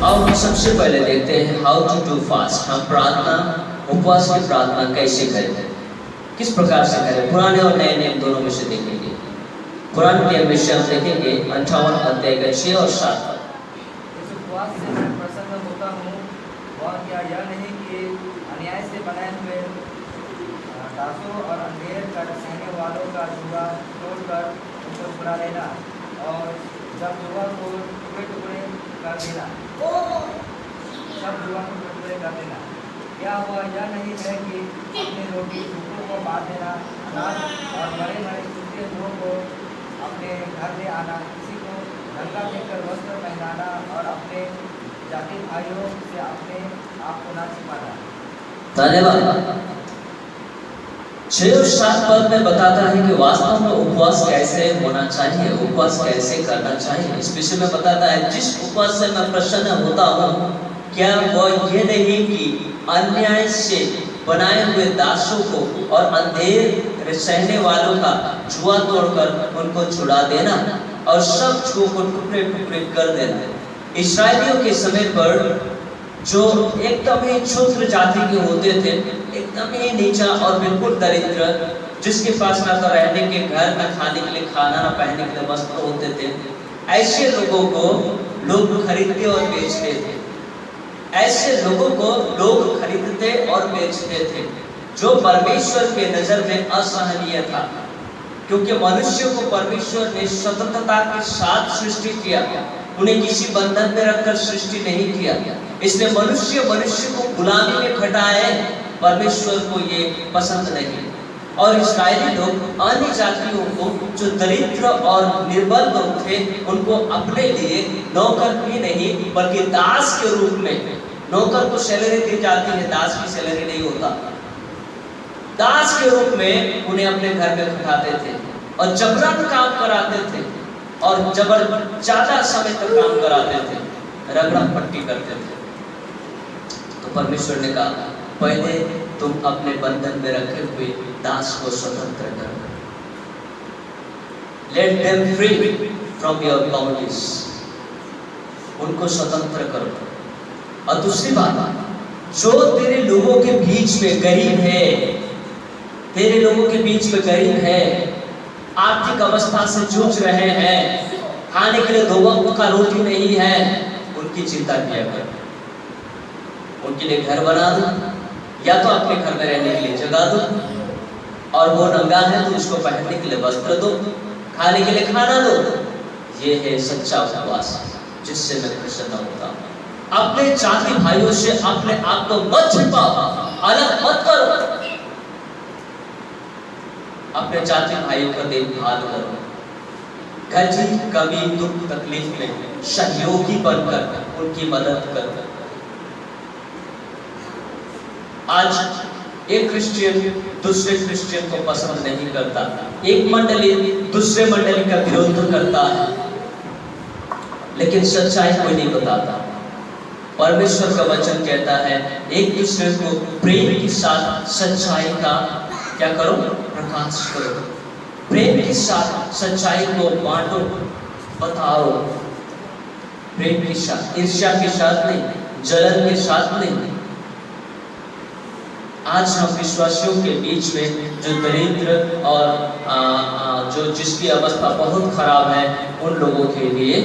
अब हम सबसे पहले देखते हैं हाउ टू डू फास्ट। हम प्रार्थना, उपवास की प्रार्थना कैसे करें, किस प्रकार से करें। पुराने और नए नियम दोनों में से देखेंगे। पुराने नियम में से हम देखेंगे 58 अध्याय का 6 और 7 पद। इस उपवास से मैं प्रसन्न होता हूँ, और क्या यह नहीं कि अन्याय से बनाए हुए दासों और अंधेर कर सहने वालों का जुआ तोड़कर उनको छुड़ा लेना, और जब जुआ को टुकड़े टुकड़े कर देना, सब जुआ को टुकड़े टुकड़े कर देना। क्या वह यह नहीं है कि अपने रोटी भूखों को बांट देना, अनाज और बड़े बड़े चूते हुओं को अपने घर ले आना, किसी को नंगा देखकर वस्त्र पहनाना, और अपने जाति भाइयों से अपने आप को ना छिपाना। धन्यवाद। 6 और 7 पद में बताता है कि वास्तव में उपवास कैसे होना चाहिए, उपवास कैसे करना चाहिए। इस विषय में बताता है जिस उपवास से मैं प्रसन्न होता हूँ, क्या वह ये नहीं कि अन्याय से बनाए हुए दासों को और अंधेर सहने वालों का जुआ तोड़कर उनको छुड़ा देना, और सब जुओं को टुकड़े टुकड़े कर देना। इस्राएलियों के समय पर जो एकदम ही क्षुद्र जाति के होते थे, एकदम ही नीचा और बिल्कुल दरिद्र, जिसके पास ना तो रहने के घर, ना खाने के लिए खाना, ना पहनने के लिए वस्त्र होते थे, ऐसे लोगों को लोग खरीदते और बेचते थे। ऐसे लोगों को लोग खरीदते और बेचते थे, जो परमेश्वर के नजर में असहनीय था, क्योंकि मनुष्य को परमेश्वर ने स्वतंत्रता के साथ सृष्टि किया, उन्हें किसी बंधन में रखकर सृष्टि नहीं किया। इसलिए मनुष्य को गुलामी में खटाए, परमेश्वर को ये पसंद नहीं। और इस्राएली लोग अन्य जातियों को, जो दरिद्र और निर्बल लोग थे, उनको अपने लिए नौकर भी नहीं बल्कि दास के रूप में, नौकर को सैलरी दी जाती है, दास की सैलरी नहीं होता, दास के रूप में उन्हें अपने घर में खटाते थे और जबरन काम कराते थे, और ज्यादा समय तक काम कराते थे, रगड़ा पट्टी करते थे। तो परमेश्वर ने कहा, पहले तुम अपने बंधन में रखे हुए दास को स्वतंत्र करो, let them free from your boundaries, उनको स्वतंत्र करो। और दूसरी बात, जो तेरे लोगों के बीच में गरीब है, तेरे लोगों के बीच में गरीब है, आर्थिक अवस्था से जूझ रहे हैं, खाने के लिए 2 वक्त का रोटी नहीं है, उनकी चिंता किया कर, उनके लिए घर बना दो, या तो अपने घर में रहने के लिए जगह दो, और वो नंगा है तो उसको पहनने के लिए वस्त्र दो, खाने के लिए खाना दो। ये है सच्चा उपवास, जिससे मैं प्रसन्न होता हूँ। अपने जाति भाइयों से अपने आप को मत छिपाओ, अलग मत करो, अपने जाति भाइयों का देखभाल करो, घर की कमी दुख तकलीफ में सहयोगी बनकर उनकी मदद करो। आज एक क्रिश्चियन दूसरे क्रिश्चियन को पसंद नहीं करता, एक मंडली दूसरे मंडली का विरोध करता है, लेकिन सच्चाई कोई नहीं बताता। परमेश्वर का वचन कहता है, एक दूसरे को प्रेम के साथ सच्चाई का क्या करो, प्रकाश करो, प्रेम के साथ सच्चाई को बांटो, बताओ, प्रेम के साथ, ईर्ष्या के साथ नहीं, जलन के साथ नहीं। आज हम विश्वासियों के बीच में जो दरिद्र और जो जिसकी अवस्था बहुत खराब है, उन लोगों के लिए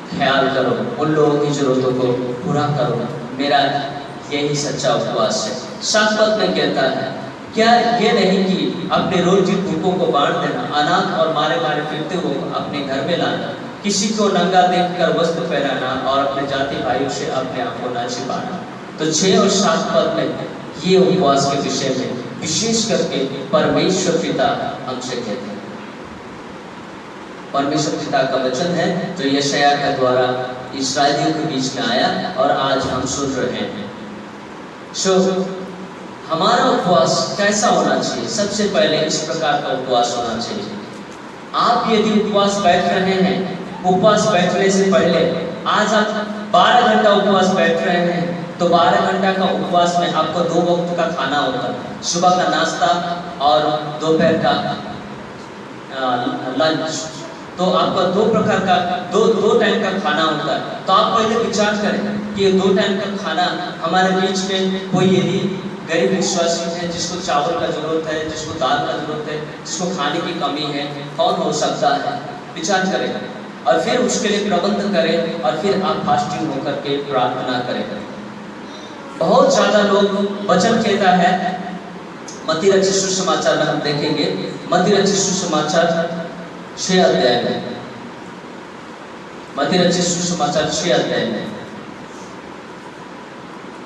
ख्याल करो, उन लोगों की जरूरतों को पूरा करो। मेरा यही सच्चा उपवास है। 7 पद में कहता है, क्या ये नहीं कि अपने रोजी भूखों को बांट देना, अनाथ और मारे मारे फिरते हुए अपने घर में लाना, किसी को नंगा देखकर वस्त्र पहनाना, और अपने जाति भाइयों से अपने आप को न छिपाना। तो 6 और 7 पद में ये उपवास के विषय में विशेष करके परमेश्वर पिता हमसे कहते हैं। परमेश्वर पिता का वचन है जो यशायाह के द्वारा इस्राएलियों के बीच में आया और आज हम सुन रहे हैं। हमारा उपवास कैसा होना चाहिए? सबसे पहले इस प्रकार का उपवास होना चाहिए। आप यदि उपवास बैठ रहे हैं, उपवास बैठने से पहले आज आप 12 घंटा उपवास बैठ रहे हैं, तो 12 घंटा का उपवास में आपको 2 वक्त का खाना होता है, सुबह का नाश्ता और दोपहर का लंच। तो आपका दो टाइम का खाना होता है। तो आप पहले विचार करें कि ये 2 टाइम का खाना हमारे बीच में कोई यदि गरीब विश्वासी है जिसको चावल का जरूरत है, जिसको दाल का जरूरत है, जिसको खाने की कमी है, कौन हो सकता है? विचार करें और फिर उसके लिए प्रबंध करें और फिर आप फास्टिंग होकर के प्रार्थना करें। बहुत ज्यादा लोग वचन कहता है, मत्ती रचित सुसमाचार में हम देखेंगे, मत्ती रचित सुसमाचार 6 अध्याय में, मत्ती रचित सुसमाचार 6 अध्याय में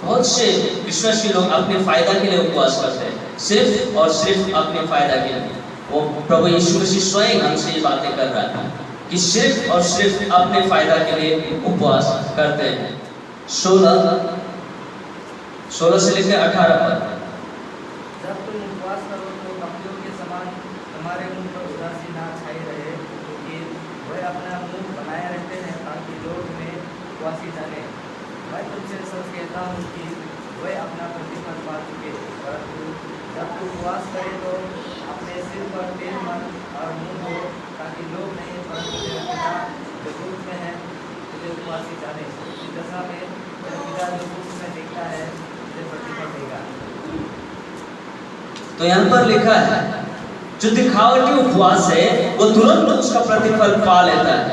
बहुत से विश्वासी लोग अपने फायदा के लिए उपवास करते हैं, सिर्फ और सिर्फ अपने फायदा के लिए। वो प्रभु यीशु मसीह स्वयं हमसे ये बातें कर रहा है कि सिर्फ और सिर्फ अपने फायदा के लिए उपवास करते हैं। 16 से लेकर 18 पर, जब तुम उपवास करो तो कपड़ियों के समान तुम्हारे मुंह पर उदासी ना छाई रहे, क्योंकि वे अपना मुंह बनाए रहते हैं ताकि लोग में उपवासी जाने। मैं तुमसे सच कहता हूँ कि वे अपना प्रतिफल पा चुके। परंतु जब तू उपवास करे तो अपने सिर पर तेल मल और मुंह धो, ताकि लोग नहीं परंतु तेरे पिता जो दूर में है तुझे उपवासी जाने। इस दशा में तेरे पिता जो दूर में देखता है तुझे प्रतिफल देगा। तो यहाँ पर लिखा है जो दिखावटी उपवास है वो तुरंत उसका प्रतिफल पा लेता है,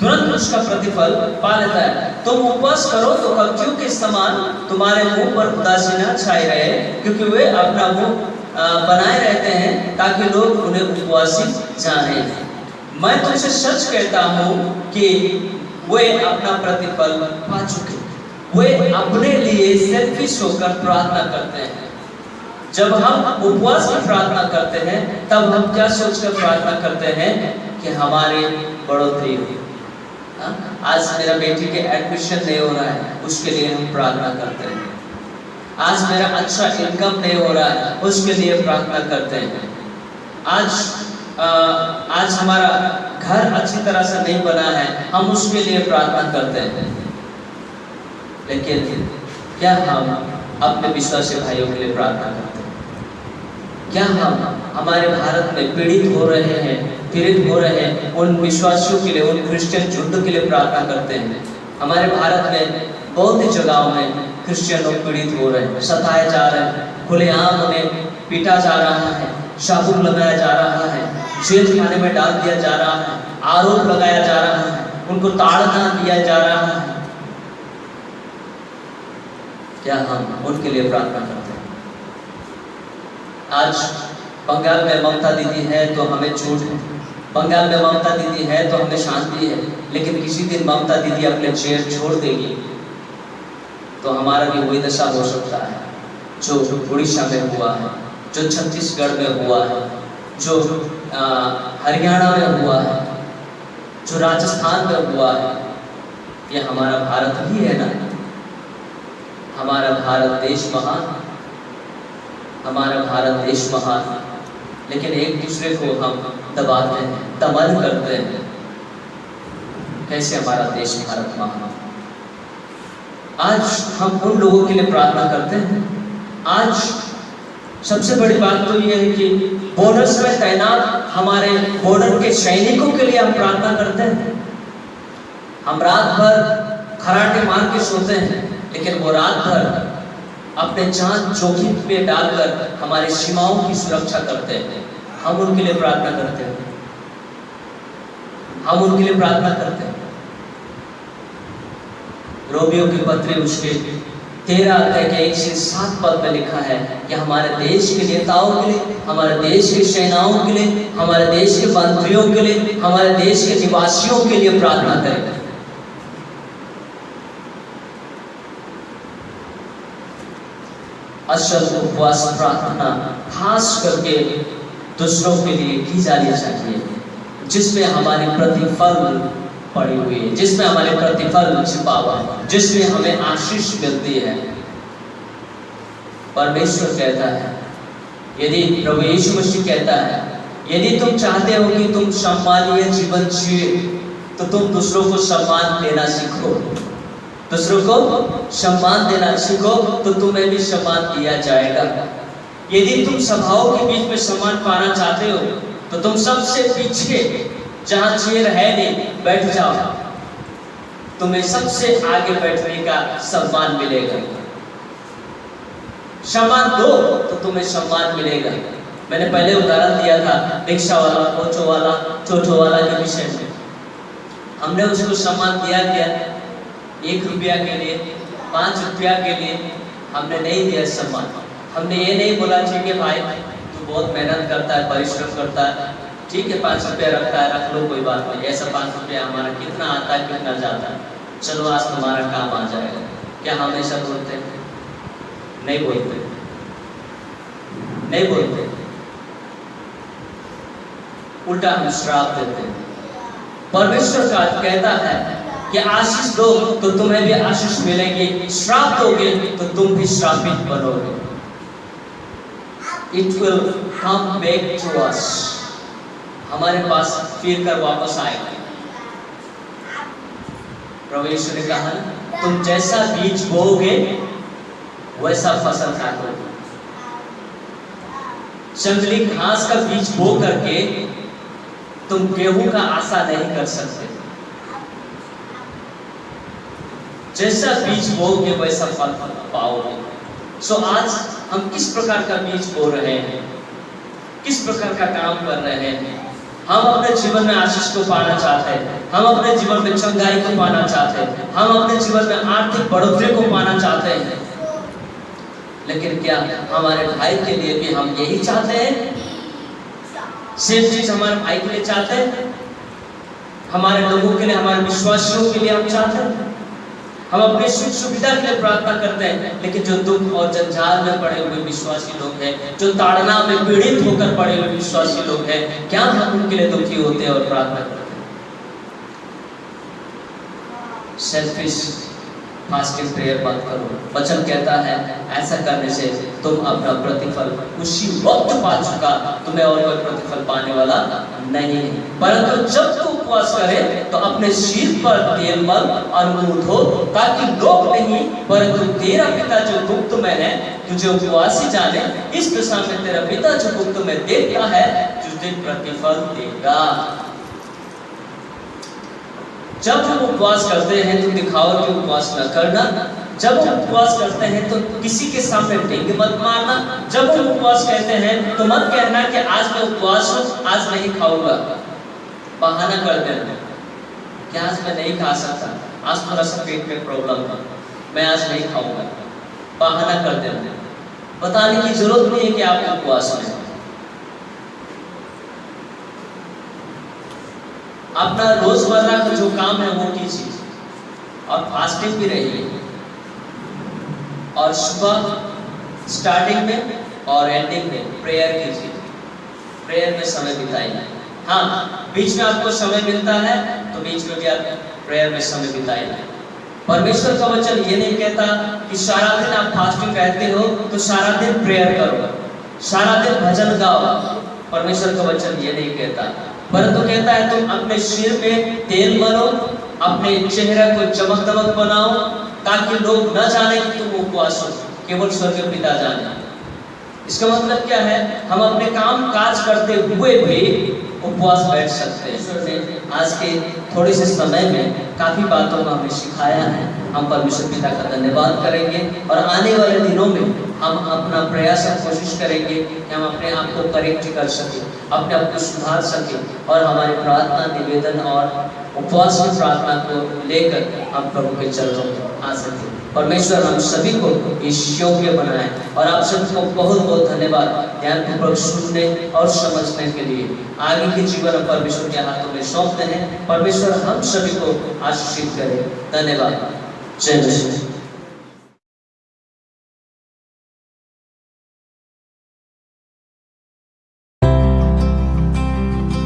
तुरंत उसका प्रतिफल पा लेता है। तुम उपवास करो तो कपटियों के समान तुम्हारे मुंह पर उदासी न छाई रहे, क्योंकि वे अपना मुंह बनाए रहते हैं ताकि लोग उन्हें उपवासी जाने। मैं तुमसे सच कहता हूँ कि वे अपना प्रतिफल पा चुके। वे अपने लिए सेल्फिश होकर प्रार्थना करते हैं। जब हम उपवास की प्रार्थना करते हैं तब हम क्या सोचकर प्रार्थना करते हैं कि हमारी बढ़ोतरी हो। आज मेरा बेटी के एडमिशन नहीं हो रहा है, उसके लिए हम प्रार्थना करते हैं। आज मेरा अच्छा इनकम नहीं हो रहा है, उसके लिए प्रार्थना करते हैं। आज हमारा घर अच्छी तरह से नहीं बना है, हम उसके लिए प्रार्थना करते हैं। लेकिन क्या हम अपने विश्वासी भाइयों के लिए प्रार्थना करते हैं? क्या हम हमारे भारत में पीड़ित हो रहे हैं, पीड़ित हो रहे हैं उन विश्वासियों के लिए, उन क्रिश्चियन झुंड के लिए प्रार्थना करते हैं? हमारे भारत में बहुत ही जगहों में क्रिश्चियन लोग पीड़ित हो रहे हैं, सताए जा रहे हैं, खुलेआम उन्हें पीटा जा रहा है, शाबुक लगाया जा रहा है, जेल खाने में डाल दिया जा रहा है, आरोप लगाया जा रहा है, उनको ताड़ना दिया जा रहा है। क्या हम उनके लिए प्रार्थना करते हैं? आज बंगाल में ममता दीदी है तो हमें छूट है, बंगाल में ममता दीदी है तो हमें शांति है, लेकिन किसी दिन ममता दीदी अपने चेयर छोड़ देगी तो हमारा भी वही दशा हो सकता है जो उड़ीसा में हुआ है, जो छत्तीसगढ़ में हुआ है, जो हरियाणा में हुआ है, जो राजस्थान में हुआ है। ये हमारा भारत ही है ना। हमारा भारत देश महान, हमारा भारत देश महान, लेकिन एक दूसरे को हम दबाते हैं, दमन करते हैं। कैसे हमारा देश भारत महान? आज हम उन लोगों के लिए प्रार्थना करते हैं। आज सबसे बड़ी बात तो ये है कि बॉर्डर्स में तैनात हमारे बॉर्डर के सैनिकों के लिए हम प्रार्थना करते हैं। हम रात भर खराटे मार के सोते हैं, लेकिन वो रात भर अपने जान जोखिम पे डालकर हमारी सीमाओं की सुरक्षा करते हैं। हम उनके लिए प्रार्थना करते हैं, हम उनके लिए प्रार्थना करते हैं। रोमियो की पत्री उसके 13 अध्याय के 1 से 7 पद में लिखा है कि हमारे देश के नेताओं के लिए, हमारे देश के सेनाओं के लिए, हमारे देश के मंत्रियों के लिए, हमारे देश के निवासियों के लिए प्रार्थना करें। असल उपवास प्रार्थना खास करके दूसरों के लिए की जानी चाहिए, जिसमें हमारे प्रतिफल पड़ी हुई है, जिसमें हमारे प्रतिफल छिपा हुआ है, जिसमें हमें आशीष मिलती है। परमेश्वर कहता है, यदि प्रभु यीशु मसीह कहता है, यदि तुम चाहते हो कि तुम सम्मानीय जीवन जिए तो तुम दूसरों को सम्मान देना सीखो। दूसरों को सम्मान देना सीखो तो तुम्हें भी सम्मान दिया जाएगा। यदि तुम सभाओं के बीच में सम्मान पाना चाहते हो तो तुम सबसे पीछे जहां चेयर है नहीं बैठ जाओ, तुम्हें सबसे आगे बैठने का सम्मान मिलेगा। सम्मान दो तो तुम्हें सम्मान मिलेगा। मैंने पहले उदाहरण दिया था रिक्शा वाला, ऑटो वाला, टोटो वाला के विषय में। हमने उसको सम्मान दिया क्या? 1 रुपया के लिए, 5 रुपया के लिए हमने नहीं दिया सम्मान। हमने ये नहीं बोला ठीक है भाई तू बहुत मेहनत करता है, परिश्रम करता है, ठीक है 5 रुपया रखता है, रख लो कोई बात नहीं, ऐसा 5 रुपया हमारा कितना आता है कितना जाता है, चलो आज तुम्हारा काम आ जाएगा। क्या हम ऐसा बोलते हैं? नहीं बोलते, नहीं बोलते। उल्टा हम श्राप देते हैं। परमेश्वर का कहता है कि आशीष दो तो तुम्हें भी आशीष मिलेगी, श्राप दोगे तो तुम भी श्रापित बनोगे। It will come back to us, हमारे पास फिर कर वापस आएगा। प्रभु यीशु ने कहा तुम जैसा बीज बोओगे वैसा फसल काटोगे। जंगली घास का बीज बो करके तुम गेहूं का आशा नहीं कर सकते। जैसा बीज बोओगे वैसा फल पाओगे। सो आज हम किस प्रकार का बीज बो रहे हैं, किस प्रकार का काम कर रहे हैं? हम अपने जीवन में आशीष को पाना चाहते हैं, हम अपने जीवन में चंगाई को पाना चाहते हैं, हम अपने जीवन में आर्थिक बढ़ोतरी को पाना चाहते हैं। लेकिन क्या हमारे भाई के लिए भी हम यही चाहते हैं? सेम चीज हमारे भाई के लिए चाहते हैं, हमारे लोगों के लिए, हमारे विश्वासियों के लिए हम चाहते हैं। हम अपने सुख सुविधा के लिए प्रार्थना करते हैं, लेकिन जो दुख और जंजाल में पड़े हुए विश्वासी लोग हैं, जो ताड़ना में पीड़ित होकर पड़े हुए विश्वासी लोग हैं, क्या हम उनके लिए दुखी होते हैं और प्रार्थना करते हैं? सेल्फिश फास्टिंग प्रेयर मत करो। वचन कहता है ऐसा करने से तुम अपना प्रतिफल उसी वक्त पा चुका, तुम्हें और कोई प्रतिफल पाने वाला नहीं है। परंतु जब तू उपवास करे तो अपने सिर पर तेल मल और मुंह धो, ताकि लोग नहीं परंतु तेरा पिता जो गुप्त में है तुझे उपवासी जाने। इस दिशा में तेरा पिता जो गुप्त में देखता है तुझे प्रतिफल देगा। जब हम उपवास करते हैं तो दिखावटी उपवास न करना। जब हम उपवास करते हैं तो किसी के सामने डिंग मत मारना। जब हम उपवास कहते हैं तो मत कहना कि आज मैं उपवास हूँ, आज नहीं खाऊंगा। बहाना कर देना कि आज मैं नहीं खा सकता, आज थोड़ा सा पेट में प्रॉब्लम है, मैं आज नहीं खाऊंगा। बहाना कर देना। बताने की जरूरत नहीं है कि आप उपवास में। अपना रोजमर्रा का जो काम है वो कीजिए और फास्टिंग भी रहिए, और सुबह स्टार्टिंग में और एंडिंग में प्रेयर कीजिए, प्रेयर में समय बिताइए। हाँ, बीच में आपको समय मिलता है तो बीच में भी आप प्रेयर में समय बिताइए। परमेश्वर का वचन ये नहीं कहता कि सारा दिन आप फास्टिंग रहते हो तो सारा दिन प्रेयर करो, सारा दिन भजन गाओ। परमेश्वर का वचन ये नहीं कहता, परंतु कहता है तुम अपने सिर में तेल मलो, अपने चेहरे को चमक दमक बनाओ, ताकि लोग न जाने कि तुम उपवास हो, केवल स्वर्ग पिता जाने। इसका मतलब क्या है? हम अपने काम काज करते हुए भी उपवास बैठ सकते हैं। ईश्वर ने आज के थोड़े से समय में काफी बातों को हमें सिखाया है। हम परमेश्वर पिता का धन्यवाद करेंगे और आने वाले दिनों में हम अपना प्रयास और कोशिश करेंगे कि हम अपने आप को करेक्ट कर सकें, अपने आप को सुधार सकें और हमारी प्रार्थना, निवेदन और उपवास की प्रार्थना को लेकर हम प्रभु के चरणों में आ सकें। परमेश्वर हम सभी को इस योग्य बनाए और आप सबको बहुत बहुत धन्यवाद ध्यानपूर्वक सुनने और समझने के लिए। आगे के जीवन परमेश्वर के हाथों में सौंपते हैं। परमेश्वर हम सभी को आशीषित करे। धन्यवाद। जय मसीह।